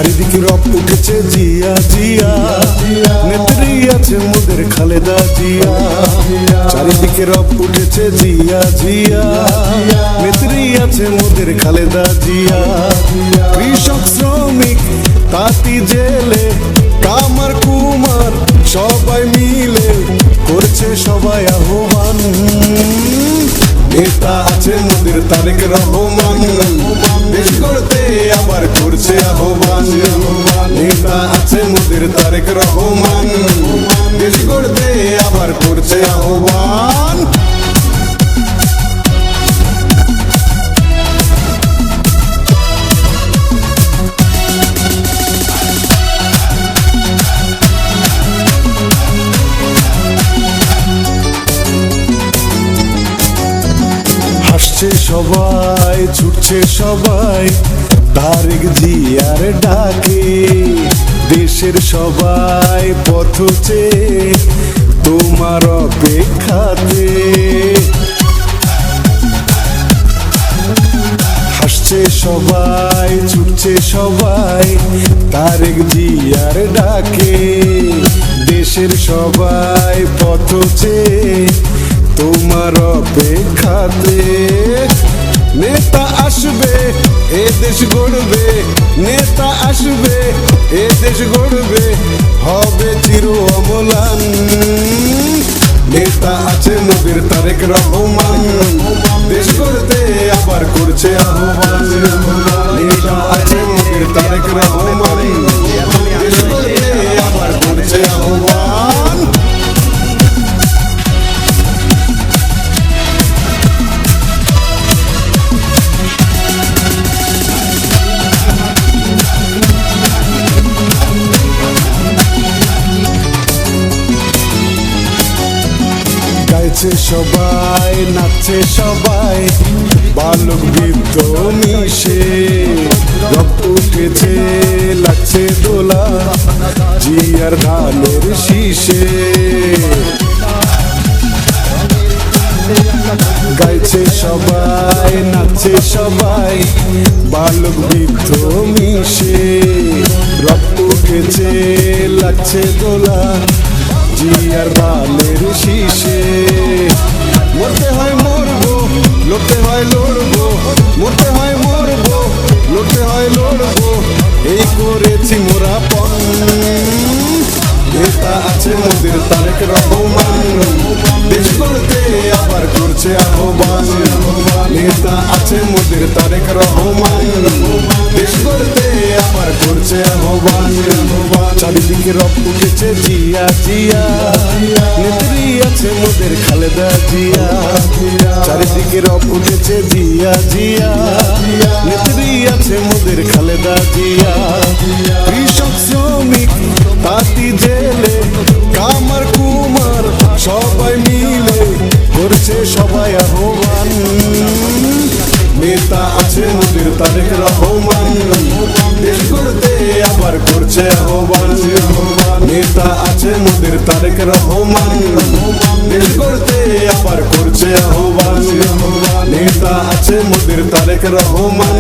চারিদিকে রব উঠেছে জিয়া জিয়া, নেত্রী আছে মোদের খালেদা জিয়া। চারিদিকে রব উঠেছে জিয়া জিয়া, নেত্রী আছে মোদের খালেদা জিয়া। কৃষক শ্রমিক তাঁতি জেলে কামার কুমার সবাই মিলে করছে সবাই আহ্বান। নেতা আছে মোদের তারেক রহমান, দেশ গড়তে আবার করছে আহ্বান। নেতা আছে মোদের তারেক রহমান, দেশ গড়তে আবার করছে আহ্বান। হাসছে সবাই, ছুটছে সবাই তারেক জিয়ার ডাকে। দেশের সবাই পথ চেয়ে তোমার অপেক্ষাতে। হাসছে সবাই, ছুটছে সবাই তারেক জিয়ার ডাকে। দেশের সবাই পথ চেয়ে তোমার অপেক্ষাতে। নেতা আসবে এ দেশ গড়বে, নেতা আসবে এ দেশ গড়বে, হবে চির অমলান। নেতা আছে মোদের তারেক রহমান, দেশ গড়তে আবার করছে আহ্বান। নেতা আছে মোদের তারেক রহমান, দেশ গড়তে আবার করছে আহ্বান। গাইছে সবাই, নাচছে সবাই, বালক বৃদ্ধ মিশে। রব উঠেছে লাগছে দোলা জিয়ার ধানের শীষে। গাইছে সবাই, নাচছে সবাই, বালক বৃদ্ধ মিশে। রব উঠেছে লাগছে দোলা জিয়ার ধানের শীষে। মরতে হয় মরবো, লড়তে হয় লড়বো, মরতে হয় মরবো, লড়তে হয় লড়বো, এই করেছি মোরা পণ। নেতা আছে মোদের তারেক রহমান, দেশ গড়তে আবার করছে আহ্বান। নেতা আছে মোদের তারেক রহমান, দেশ গড়তে আবার করছে আহ্বান। চারিদিকে রব উঠেছে জিয়া জিয়া, নেত্রী আছে মোদের খালেদা জিয়া। চারিদিকে রব উঠেছে জিয়া জিয়া, নেত্রী আছে মোদের খালেদা জিয়া। কৃষক শ্রমিক তাঁতি জেলে কামার কুমার সবাই মিলে করছে সবাই আহ্বান। নেতা আছে মোদের তারেক রহমান, দেশ গড়তে আবার করছে আহ্বান। নেতা আছে মোদের তারেক রহমান, দেশ গড়তে আবার করছে আহ্বান। নেতা আছে মোদের তারেক রহমান।